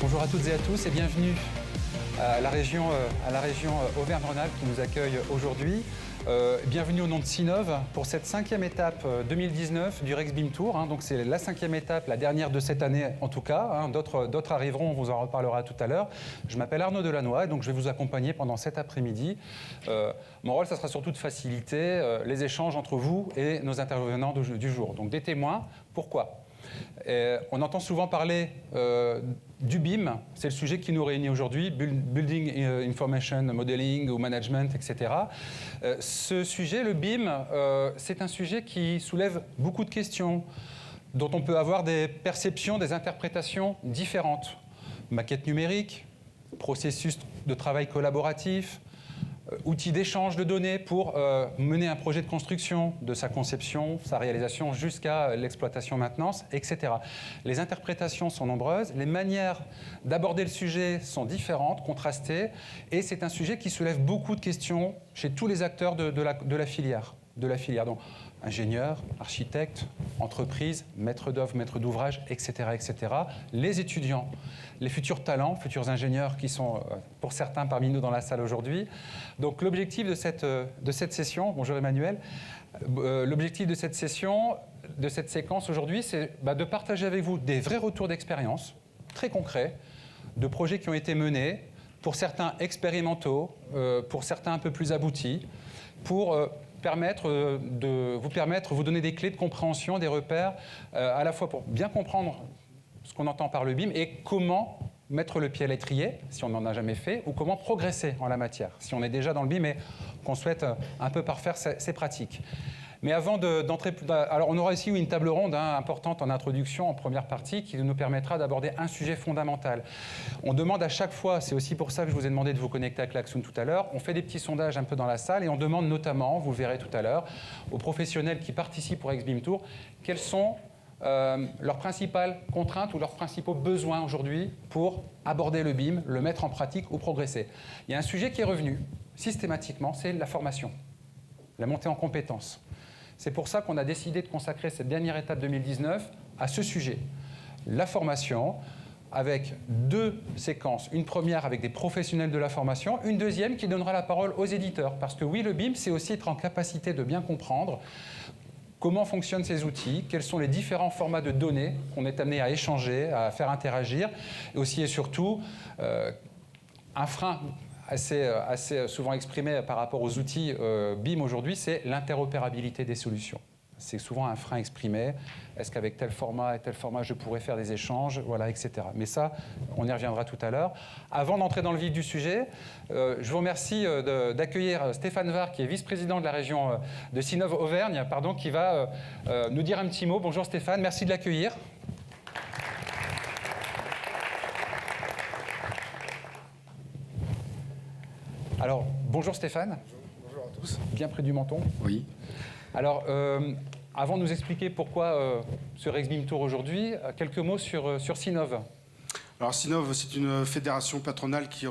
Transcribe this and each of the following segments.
Bonjour à toutes et à tous et bienvenue à la région Auvergne-Rhône-Alpes qui nous accueille aujourd'hui. Bienvenue au nom de Sinov pour cette 5e étape 2019 du Rexbeam Tour. Donc c'est la 5e étape, la dernière de cette année en tout cas. D'autres arriveront, on vous en reparlera tout à l'heure. Je m'appelle Arnaud Delannoy et donc je vais vous accompagner pendant cet après-midi. Mon rôle, ça sera surtout de faciliter les échanges entre vous et nos intervenants du jour. Donc des témoins, pourquoi ? On entend souvent parler du BIM, c'est le sujet qui nous réunit aujourd'hui, Building Information Modeling ou Management, etc. Ce sujet, le BIM, c'est un sujet qui soulève beaucoup de questions, dont on peut avoir des perceptions, des interprétations différentes. Maquette numérique, processus de travail collaboratif, outils d'échange de données pour mener un projet de construction, de sa conception, sa réalisation jusqu'à l'exploitation maintenance, etc. Les interprétations sont nombreuses, les manières d'aborder le sujet sont différentes, contrastées, et c'est un sujet qui soulève beaucoup de questions chez tous les acteurs de la filière. Donc, ingénieurs, architectes, entreprises, maîtres d'œuvre, maîtres d'ouvrage, etc., etc. Les étudiants, les futurs talents, futurs ingénieurs qui sont pour certains parmi nous dans la salle aujourd'hui. Donc l'objectif de cette session, bonjour Emmanuel, l'objectif de cette session, de cette séquence aujourd'hui, c'est de partager avec vous des vrais retours d'expérience, très concrets, de projets qui ont été menés, pour certains expérimentaux, pour certains un peu plus aboutis, pour vous donner des clés de compréhension, des repères, à la fois pour bien comprendre ce qu'on entend par le BIM et comment mettre le pied à l'étrier, si on n'en a jamais fait, ou comment progresser en la matière, si on est déjà dans le BIM et qu'on souhaite un peu parfaire ses pratiques. Mais avant d'entrer... Alors on aura ici une table ronde importante en introduction, en première partie, qui nous permettra d'aborder un sujet fondamental. On demande à chaque fois, c'est aussi pour ça que je vous ai demandé de vous connecter à Klaxoon tout à l'heure, on fait des petits sondages un peu dans la salle et on demande notamment, vous le verrez tout à l'heure, aux professionnels qui participent au Rexbeam Tour, quelles sont leurs principales contraintes ou leurs principaux besoins aujourd'hui pour aborder le BIM, le mettre en pratique ou progresser. Il y a un sujet qui est revenu systématiquement, c'est la formation, la montée en compétences. C'est pour ça qu'on a décidé de consacrer cette dernière étape 2019 à ce sujet, la formation, avec deux séquences. Une première avec des professionnels de la formation, une deuxième qui donnera la parole aux éditeurs. Parce que oui, le BIM, c'est aussi être en capacité de bien comprendre comment fonctionnent ces outils, quels sont les différents formats de données qu'on est amené à échanger, à faire interagir, et aussi et surtout un frein assez souvent exprimé par rapport aux outils BIM aujourd'hui, c'est l'interopérabilité des solutions. C'est souvent un frein exprimé. Est-ce qu'avec tel format et tel format, je pourrais faire des échanges, voilà, etc. Mais ça, on y reviendra tout à l'heure. Avant d'entrer dans le vif du sujet, je vous remercie d'accueillir Stéphane Var, qui est vice-président de la région de Sinov Auvergne, qui va nous dire un petit mot. Bonjour Stéphane, merci de l'accueillir. Alors, bonjour Stéphane. Bonjour à tous. Bien près du menton. Oui. Alors, avant de nous expliquer pourquoi ce Rexbeam Tour aujourd'hui, quelques mots sur Sinov. Alors Sinov, c'est une fédération patronale qui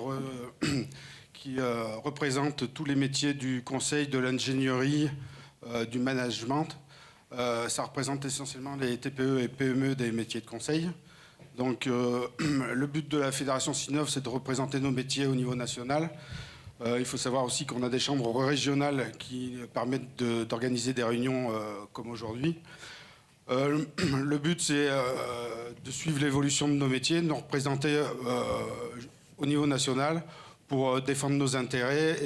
représente tous les métiers du conseil, de l'ingénierie, du management. Ça représente essentiellement les TPE et PME des métiers de conseil. Donc le but de la fédération Sinov, c'est de représenter nos métiers au niveau national. Il faut savoir aussi qu'on a des chambres régionales qui permettent d'organiser des réunions comme aujourd'hui. Le but, c'est de suivre l'évolution de nos métiers, de nous représenter au niveau national pour défendre nos intérêts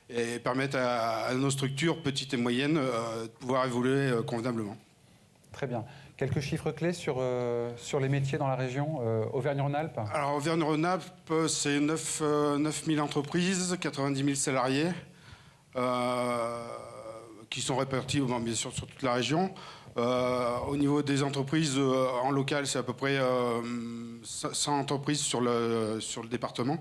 et permettre à nos structures, petites et moyennes, de pouvoir évoluer convenablement. Très bien. Quelques chiffres clés sur les métiers dans la région Auvergne-Rhône-Alpes. Alors, Auvergne-Rhône-Alpes, c'est 9 000 entreprises, 90 000 salariés qui sont répartis, bien sûr, sur toute la région. Au niveau des entreprises, en local, c'est à peu près 100 entreprises sur le département.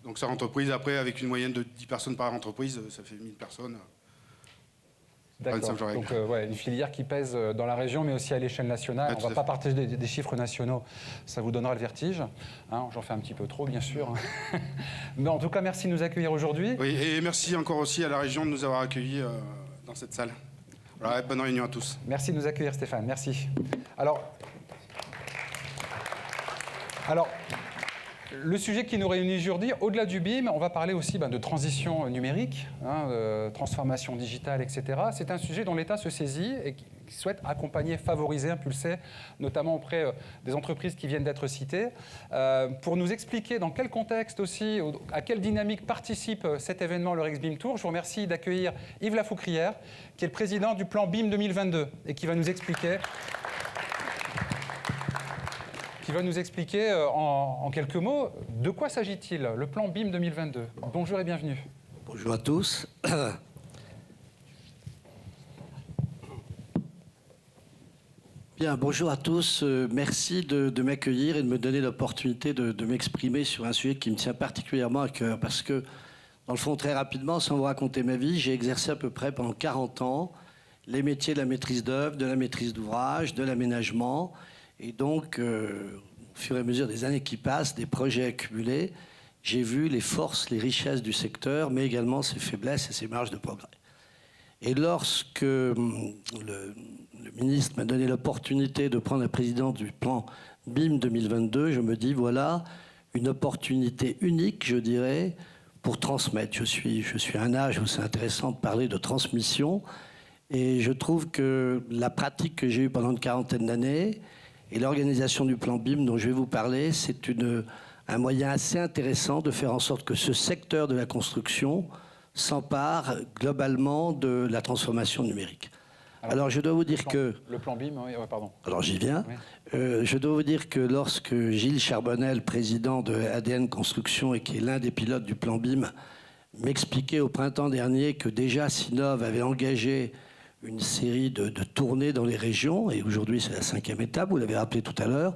Donc, 100 entreprises, après, avec une moyenne de 10 personnes par entreprise, ça fait 1000 personnes. D'accord, donc une filière qui pèse dans la région, mais aussi à l'échelle nationale. On ne va pas partager des chiffres nationaux, ça vous donnera le vertige. J'en fais un petit peu trop, bien sûr. Mais en tout cas, merci de nous accueillir aujourd'hui. Oui, et merci encore aussi à la région de nous avoir accueillis dans cette salle. Voilà, bonne réunion à tous. Merci de nous accueillir, Stéphane, merci. Alors, Alors, le sujet qui nous réunit aujourd'hui, au-delà du BIM, on va parler aussi de transition numérique, transformation digitale, etc. C'est un sujet dont l'État se saisit et qui souhaite accompagner, favoriser, impulser, notamment auprès des entreprises qui viennent d'être citées. Pour nous expliquer dans quel contexte aussi, à quelle dynamique participe cet événement, le RexBIM Tour, je vous remercie d'accueillir Yves Lafoucrière, qui est le président du plan BIM 2022 et qui va nous expliquer... en quelques mots de quoi s'agit-il, le plan BIM 2022. Bonjour et bienvenue. Bonjour à tous. Bien, bonjour à tous. Merci de m'accueillir et de me donner l'opportunité de m'exprimer sur un sujet qui me tient particulièrement à cœur. Parce que, dans le fond, très rapidement, sans vous raconter ma vie, j'ai exercé à peu près pendant 40 ans les métiers de la maîtrise d'œuvre, de la maîtrise d'ouvrage, de l'aménagement. Et donc, au fur et à mesure des années qui passent, des projets accumulés, j'ai vu les forces, les richesses du secteur, mais également ses faiblesses et ses marges de progrès. Et lorsque le ministre m'a donné l'opportunité de prendre la présidence du plan BIM 2022, je me dis, voilà une opportunité unique, je dirais, pour transmettre. Je suis à un âge où c'est intéressant de parler de transmission, et je trouve que la pratique que j'ai eue pendant une quarantaine d'années, et l'organisation du plan BIM dont je vais vous parler, c'est un moyen assez intéressant de faire en sorte que ce secteur de la construction s'empare globalement de la transformation numérique. Alors je dois vous dire que... Le plan BIM, oui, pardon. Alors j'y viens. Oui. Je dois vous dire que lorsque Gilles Charbonnel, président de ADN Construction et qui est l'un des pilotes du plan BIM, m'expliquait au printemps dernier que déjà Sinov avait engagé une série de tournées dans les régions, et aujourd'hui c'est la 5e étape, vous l'avez rappelé tout à l'heure,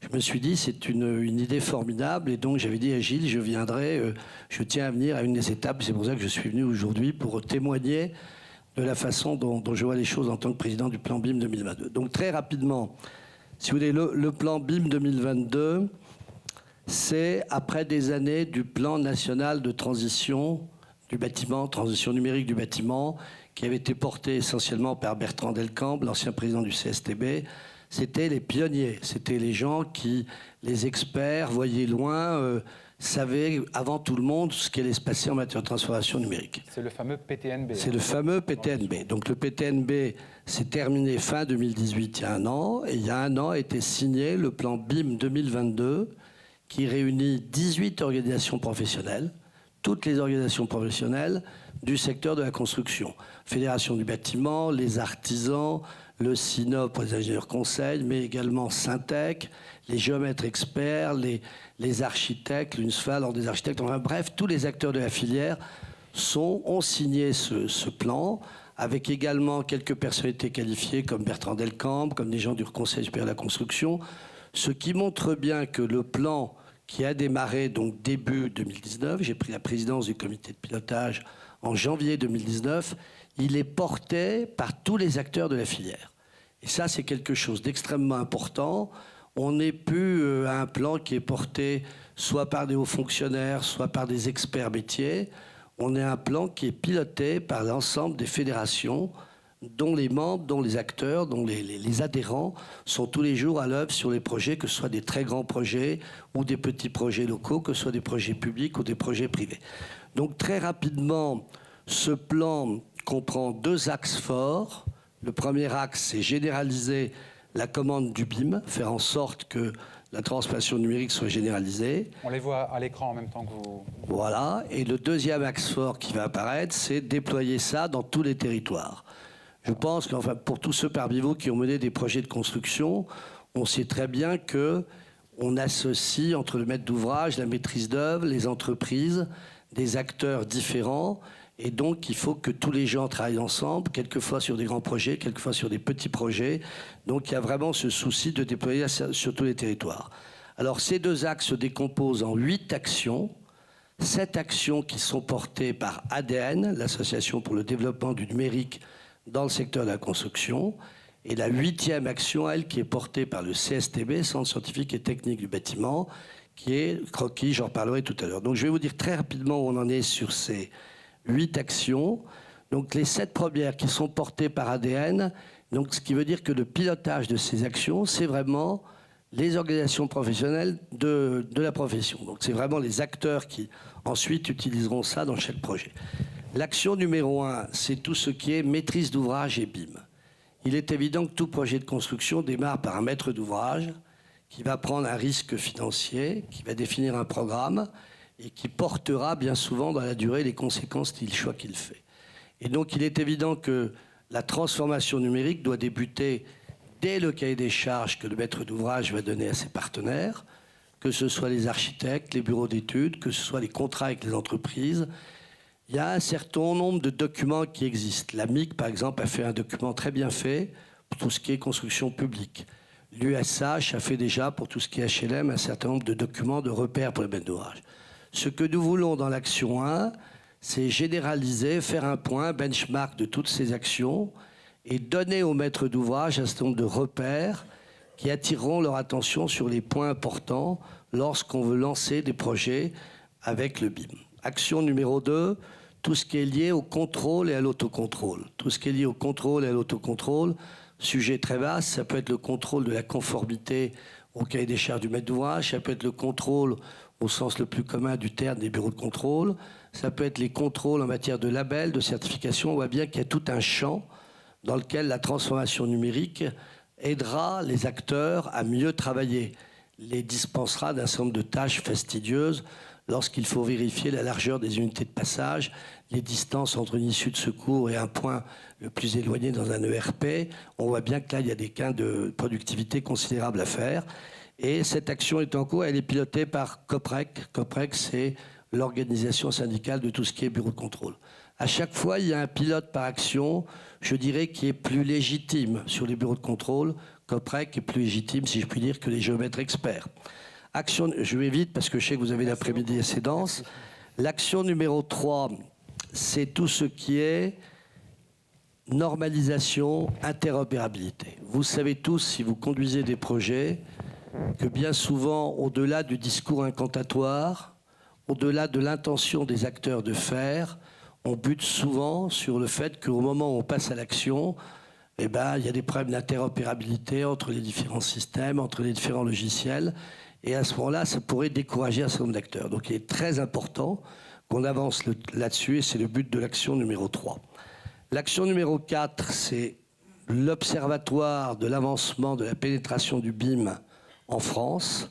je me suis dit c'est une idée formidable, et donc j'avais dit à Gilles, je viendrai, je tiens à venir à une des étapes, c'est pour ça que je suis venu aujourd'hui pour témoigner de la façon dont je vois les choses en tant que président du plan BIM 2022. Donc très rapidement, si vous voulez, le plan BIM 2022, c'est après des années du plan national de transition du bâtiment, transition numérique du bâtiment, qui avait été porté essentiellement par Bertrand Delcambre, l'ancien président du CSTB. C'était les pionniers, c'était les gens qui, les experts, voyaient loin, savaient avant tout le monde ce qui allait se passer en matière de transformation numérique. C'est le fameux PTNB. C'est le fameux PTNB. Donc le PTNB s'est terminé fin 2018, il y a un an, et il y a un an a été signé le plan BIM 2022, qui réunit 18 organisations professionnelles, toutes les organisations professionnelles du secteur de la construction. Fédération du bâtiment, les artisans, le Sinov pour les ingénieurs conseils, mais également Syntec, les géomètres experts, les architectes, l'UNSFA, l'ordre des architectes, enfin bref, tous les acteurs de la filière ont signé ce plan, avec également quelques personnalités qualifiées comme Bertrand Delcambre, comme des gens du Conseil supérieur de la construction, ce qui montre bien que le plan qui a démarré donc début 2019, j'ai pris la présidence du comité de pilotage en janvier 2019, il est porté par tous les acteurs de la filière. Et ça, c'est quelque chose d'extrêmement important. On n'est plus à un plan qui est porté soit par des hauts fonctionnaires, soit par des experts métiers. On est un plan qui est piloté par l'ensemble des fédérations, dont les membres, dont les acteurs, dont les adhérents sont tous les jours à l'œuvre sur les projets, que ce soit des très grands projets ou des petits projets locaux, que ce soit des projets publics ou des projets privés. Donc très rapidement, ce plan comprend 2 axes forts. Le premier axe, c'est généraliser la commande du BIM, faire en sorte que la transformation numérique soit généralisée. On les voit à l'écran en même temps que vous... Voilà. Et le deuxième axe fort qui va apparaître, c'est déployer ça dans tous les territoires. Je pense qu'enfin, pour tous ceux parmi vous qui ont mené des projets de construction, on sait très bien qu'on associe entre le maître d'ouvrage, la maîtrise d'œuvre, les entreprises, des acteurs différents. Et donc, il faut que tous les gens travaillent ensemble, quelquefois sur des grands projets, quelquefois sur des petits projets. Donc, il y a vraiment ce souci de déployer ça sur tous les territoires. Alors, ces 2 axes se décomposent en 8 actions. 7 actions qui sont portées par ADN, l'Association pour le développement du numérique dans le secteur de la construction. Et la 8e action, elle, qui est portée par le CSTB, Centre scientifique et technique du bâtiment, qui est Croquis, j'en reparlerai tout à l'heure. Donc, je vais vous dire très rapidement où on en est sur ces 8 actions. Donc les 7 premières qui sont portées par ADN, donc ce qui veut dire que le pilotage de ces actions, c'est vraiment les organisations professionnelles de la profession. Donc c'est vraiment les acteurs qui ensuite utiliseront ça dans chaque projet. L'action numéro 1, c'est tout ce qui est maîtrise d'ouvrage et BIM. Il est évident que tout projet de construction démarre par un maître d'ouvrage qui va prendre un risque financier, qui va définir un programme et qui portera bien souvent dans la durée les conséquences du choix qu'il fait. Et donc il est évident que la transformation numérique doit débuter dès le cahier des charges que le maître d'ouvrage va donner à ses partenaires, que ce soit les architectes, les bureaux d'études, que ce soit les contrats avec les entreprises. Il y a un certain nombre de documents qui existent. La MIC, par exemple, a fait un document très bien fait pour tout ce qui est construction publique. L'USH a fait déjà pour tout ce qui est HLM un certain nombre de documents de repères pour le maître d'ouvrage. Ce que nous voulons dans l'action 1, c'est généraliser, faire un point, benchmark de toutes ces actions et donner aux maîtres d'ouvrage un certain nombre de repères qui attireront leur attention sur les points importants lorsqu'on veut lancer des projets avec le BIM. Action numéro 2, tout ce qui est lié au contrôle et à l'autocontrôle. Tout ce qui est lié au contrôle et à l'autocontrôle, sujet très vaste, ça peut être le contrôle de la conformité au cahier des charges du maître d'ouvrage, ça peut être le contrôle au sens le plus commun du terme des bureaux de contrôle, ça peut être les contrôles en matière de label, de certification. On voit bien qu'il y a tout un champ dans lequel la transformation numérique aidera les acteurs à mieux travailler, les dispensera d'un certain nombre de tâches fastidieuses lorsqu'il faut vérifier la largeur des unités de passage, les distances entre une issue de secours et un point le plus éloigné dans un ERP. On voit bien que là, il y a des gains de productivité considérables à faire. Et cette action est en cours, elle est pilotée par COPREC. COPREC, c'est l'organisation syndicale de tout ce qui est bureau de contrôle. À chaque fois, il y a un pilote par action, je dirais, qui est plus légitime sur les bureaux de contrôle. COPREC est plus légitime, si je puis dire, que les géomètres experts. Action, je vais vite parce que je sais que vous avez l'après-midi assez dense. L'action numéro 3, c'est tout ce qui est normalisation, interopérabilité. Vous savez tous, si vous conduisez des projets, que bien souvent, au-delà du discours incantatoire, au-delà de l'intention des acteurs de faire, on bute souvent sur le fait qu'au moment où on passe à l'action, il y a des problèmes d'interopérabilité entre les différents systèmes, entre les différents logiciels. Et à ce moment-là, ça pourrait décourager un certain nombre d'acteurs. Donc il est très important qu'on avance là-dessus et c'est le but de l'action numéro 3. L'action numéro 4, c'est l'observatoire de l'avancement de la pénétration du BIM en France.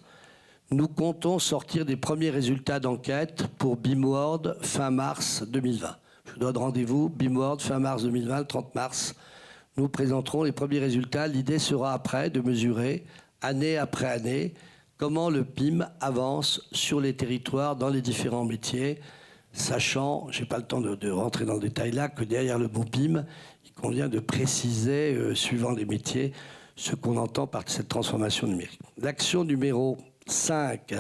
Nous comptons sortir des premiers résultats d'enquête pour BIMworld fin mars 2020. Je vous donne rendez-vous, BIMworld fin mars 2020, le 30 mars. Nous présenterons les premiers résultats. L'idée sera après de mesurer, année après année, comment le BIM avance sur les territoires, dans les différents métiers, sachant, je n'ai pas le temps de rentrer dans le détail là, que derrière le mot BIM, il convient de préciser, suivant les métiers, ce qu'on entend par cette transformation numérique. L'action numéro 5,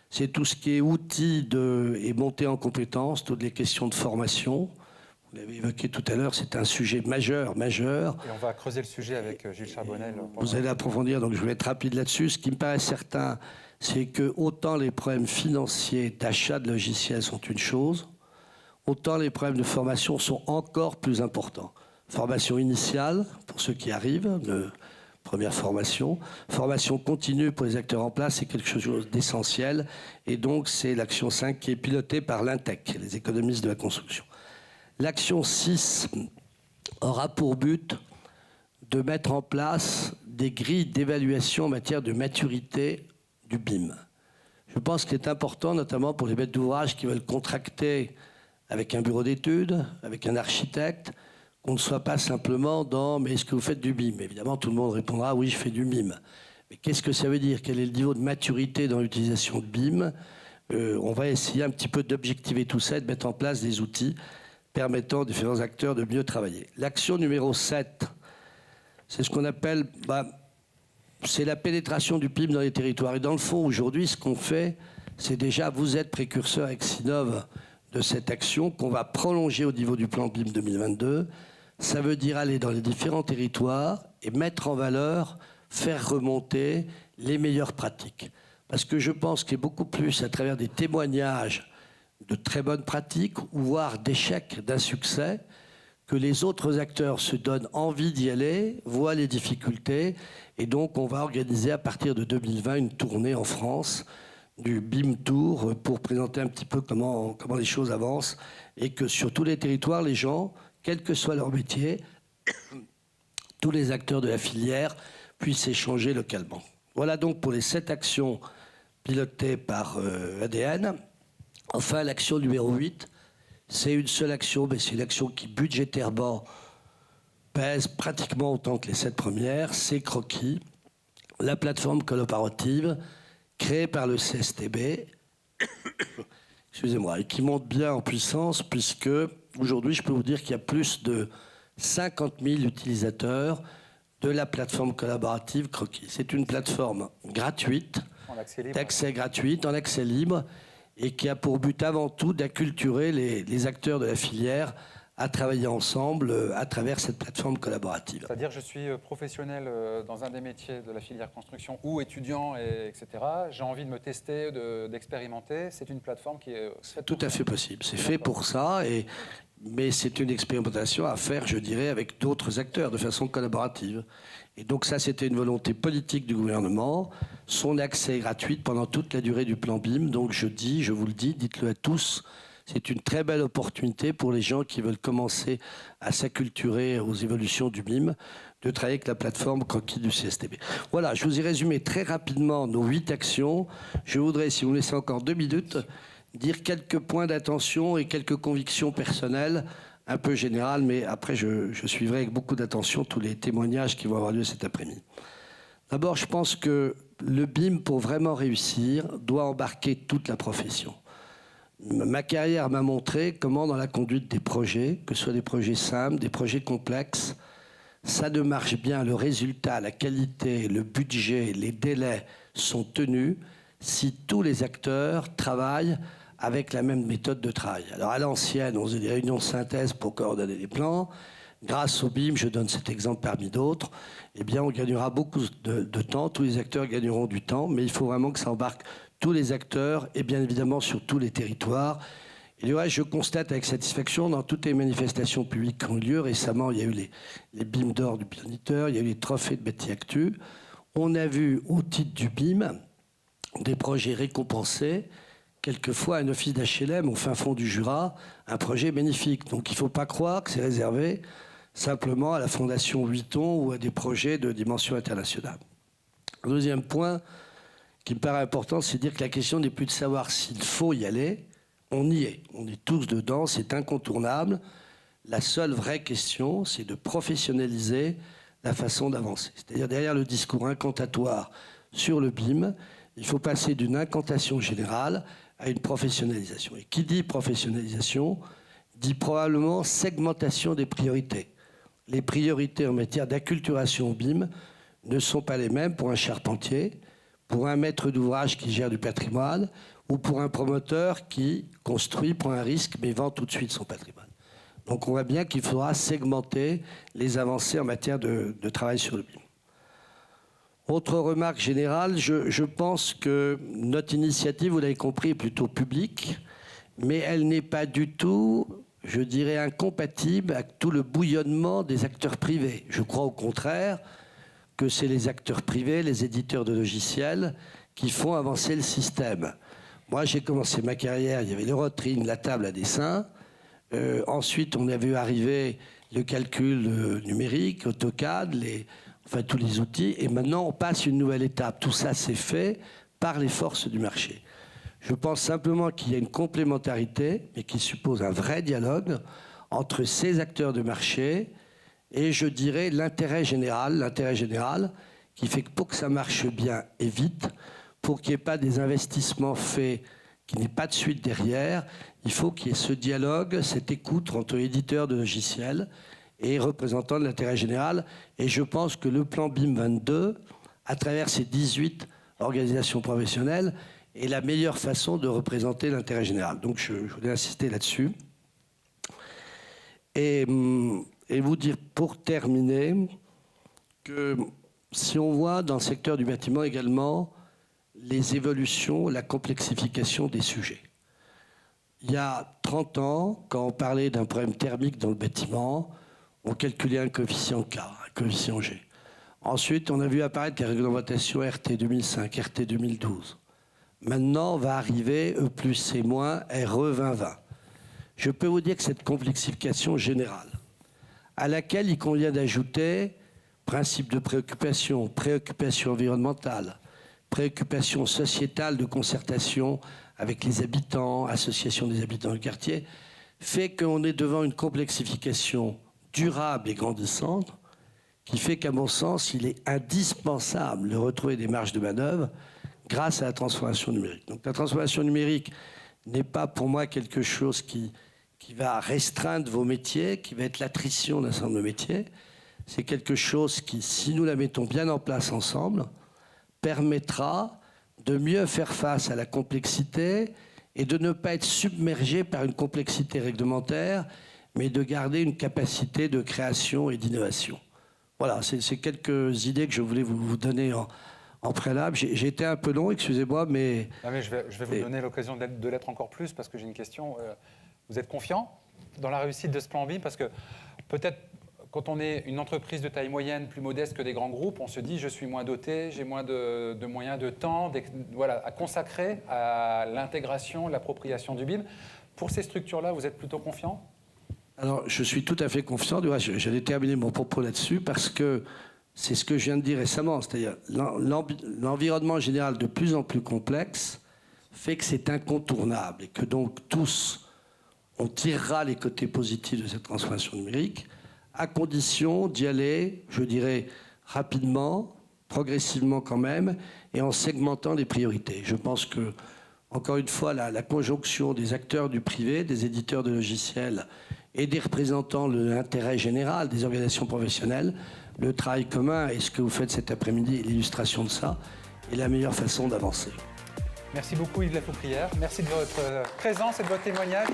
c'est tout ce qui est outils et montée en compétences, toutes les questions de formation. Vous l'avez évoqué tout à l'heure, c'est un sujet majeur. Et on va creuser le sujet avec Gilles Charbonnel. Vous allez approfondir, donc je vais être rapide là-dessus. Ce qui me paraît certain, c'est que autant les problèmes financiers d'achat de logiciels sont une chose, autant les problèmes de formation sont encore plus importants. Formation initiale, pour ceux qui arrivent, première formation. Formation continue pour les acteurs en place, c'est quelque chose d'essentiel. Et donc, c'est l'action 5 qui est pilotée par l'INTEC, les économistes de la construction. L'action 6 aura pour but de mettre en place des grilles d'évaluation en matière de maturité du BIM. Je pense qu'il est important, notamment pour les maîtres d'ouvrage qui veulent contracter avec un bureau d'études, avec un architecte, qu'on ne soit pas simplement dans « mais est-ce que vous faites du BIM ?» Évidemment, tout le monde répondra « oui, je fais du BIM ». Mais qu'est-ce que ça veut dire? Quel est le niveau de maturité dans l'utilisation de BIM? On va essayer un petit peu d'objectiver tout ça et de mettre en place des outils permettant aux différents acteurs de mieux travailler. L'action numéro 7, c'est ce qu'on appelle, c'est la pénétration du BIM dans les territoires. Et dans le fond, aujourd'hui, ce qu'on fait, c'est déjà, vous êtes précurseur avec Sinov de cette action qu'on va prolonger au niveau du plan BIM 2022. Ça veut dire aller dans les différents territoires et mettre en valeur, faire remonter les meilleures pratiques. Parce que je pense qu'il y a beaucoup plus à travers des témoignages de très bonnes pratiques, ou voire d'échecs, d'un succès, que les autres acteurs se donnent envie d'y aller, voient les difficultés, et donc on va organiser à partir de 2020 une tournée en France du BIM Tour pour présenter un petit peu comment les choses avancent, et que sur tous les territoires, les gens, quel que soit leur métier, tous les acteurs de la filière puissent échanger localement. Voilà donc pour les 7 actions pilotées par ADN. Enfin, l'action numéro 8, c'est une seule action, mais c'est une action qui budgétairement pèse pratiquement autant que les 7 premières. C'est Croquis, la plateforme collaborative créée par le CSTB, excusez-moi, et qui monte bien en puissance, puisque aujourd'hui, je peux vous dire qu'il y a plus de 50 000 utilisateurs de la plateforme collaborative Croquis. C'est une plateforme gratuite, d'accès gratuit, en accès libre, et qui a pour but avant tout d'acculturer les acteurs de la filière à travailler ensemble à travers cette plateforme collaborative. C'est-à-dire je suis professionnel dans un des métiers de la filière construction ou étudiant, etc. J'ai envie de me tester, d'expérimenter. C'est une plateforme qui est faite tout à fait possible. C'est fait pour ça, mais c'est une expérimentation à faire, je dirais, avec d'autres acteurs de façon collaborative. Et donc ça, c'était une volonté politique du gouvernement. Son accès est gratuit pendant toute la durée du plan BIM. Donc je vous le dis, dites-le à tous, c'est une très belle opportunité pour les gens qui veulent commencer à s'acculturer aux évolutions du BIM, de travailler avec la plateforme Croquis du CSTB. Voilà, je vous ai résumé très rapidement nos 8 actions. Je voudrais, si vous me laissez encore 2 minutes, dire quelques points d'attention et quelques convictions personnelles, un peu générales, mais après je suivrai avec beaucoup d'attention tous les témoignages qui vont avoir lieu cet après-midi. D'abord, je pense que le BIM, pour vraiment réussir, doit embarquer toute la profession. Ma carrière m'a montré comment, dans la conduite des projets, que ce soit des projets simples, des projets complexes, ça ne marche bien. Le résultat, la qualité, le budget, les délais sont tenus si tous les acteurs travaillent avec la même méthode de travail. Alors à l'ancienne, on faisait des réunions de synthèse pour coordonner les plans. Grâce au BIM, je donne cet exemple parmi d'autres, eh bien on gagnera beaucoup de temps, tous les acteurs gagneront du temps, mais il faut vraiment que ça embarque tous les acteurs et bien évidemment sur tous les territoires. Et du reste, je constate avec satisfaction dans toutes les manifestations publiques qui ont eu lieu. Récemment, il y a eu les BIM d'or du Bioniteur, il y a eu les trophées de Betty Actu. On a vu au titre du BIM des projets récompensés, quelquefois un office d'HLM au fin fond du Jura, un projet magnifique. Donc il ne faut pas croire que c'est réservé simplement à la Fondation Vuitton ou à des projets de dimension internationale. Le deuxième point qui me paraît important, c'est de dire que la question n'est plus de savoir s'il faut y aller. On y est. On est tous dedans, c'est incontournable. La seule vraie question, c'est de professionnaliser la façon d'avancer. C'est-à-dire derrière le discours incantatoire sur le BIM, il faut passer d'une incantation générale à une professionnalisation. Et qui dit professionnalisation dit probablement segmentation des priorités. Les priorités en matière d'acculturation au BIM ne sont pas les mêmes pour un charpentier, pour un maître d'ouvrage qui gère du patrimoine ou pour un promoteur qui construit, prend un risque mais vend tout de suite son patrimoine. Donc on voit bien qu'il faudra segmenter les avancées en matière de travail sur le BIM. Autre remarque générale, je pense que notre initiative, vous l'avez compris, est plutôt publique, mais elle n'est pas du tout, je dirais, incompatible avec tout le bouillonnement des acteurs privés. Je crois au contraire que c'est les acteurs privés, les éditeurs de logiciels, qui font avancer le système. Moi, j'ai commencé ma carrière, il y avait le Rotring, la table à dessin. Ensuite, on a vu arriver le calcul numérique, AutoCAD, tous les outils. Et maintenant, on passe une nouvelle étape. Tout ça, c'est fait par les forces du marché. Je pense simplement qu'il y a une complémentarité, mais qui suppose un vrai dialogue entre ces acteurs de marché et, je dirais, l'intérêt général qui fait que pour que ça marche bien et vite, pour qu'il n'y ait pas des investissements faits, qu'il n'y ait pas de suite derrière, il faut qu'il y ait ce dialogue, cette écoute entre éditeurs de logiciels et représentants de l'intérêt général. Et je pense que le plan BIM 22, à travers ces 18 organisations professionnelles, est la meilleure façon de représenter l'intérêt général. Donc je voulais insister là-dessus. Et vous dire, pour terminer, que si on voit dans le secteur du bâtiment également les évolutions, la complexification des sujets. Il y a 30 ans, quand on parlait d'un problème thermique dans le bâtiment, on calculait un coefficient K, un coefficient G. Ensuite, on a vu apparaître les réglementations RT 2005, RT 2012. Maintenant, va arriver E plus C moins, RE 2020. Je peux vous dire que cette complexification générale, à laquelle il convient d'ajouter principe de préoccupation, préoccupation environnementale, préoccupation sociétale de concertation avec les habitants, association des habitants du quartier, fait qu'on est devant une complexification durable et grandissante qui fait qu'à mon sens, il est indispensable de retrouver des marges de manœuvre grâce à la transformation numérique. Donc la transformation numérique n'est pas pour moi quelque chose qui va restreindre vos métiers, qui va être l'attrition d'un certain nombre de métiers. C'est quelque chose qui, si nous la mettons bien en place ensemble, permettra de mieux faire face à la complexité et de ne pas être submergé par une complexité réglementaire, mais de garder une capacité de création et d'innovation. Voilà, c'est quelques idées que je voulais vous donner en préalable. J'ai été un peu long, excusez-moi, mais... Non, mais je vais vous donner l'occasion de l'être encore plus, parce que j'ai une question. Vous êtes confiant dans la réussite de ce plan BIM? Parce que peut-être, quand on est une entreprise de taille moyenne, plus modeste que des grands groupes, on se dit je suis moins doté, j'ai moins de moyens, de temps voilà, à consacrer à l'intégration, l'appropriation du BIM. Pour ces structures-là, vous êtes plutôt confiant? Alors, je suis tout à fait confiant. J'allais terminer mon propos là-dessus parce que c'est ce que je viens de dire récemment. C'est-à-dire l'environnement général de plus en plus complexe fait que c'est incontournable et que donc tous, on tirera les côtés positifs de cette transformation numérique à condition d'y aller, je dirais, rapidement, progressivement quand même, et en segmentant les priorités. Je pense que, encore une fois, la conjonction des acteurs du privé, des éditeurs de logiciels et des représentants de l'intérêt général des organisations professionnelles, le travail commun et ce que vous faites cet après-midi est l'illustration de ça, est la meilleure façon d'avancer. Merci beaucoup Yves Lafoucrière. Merci de votre présence et de votre témoignage.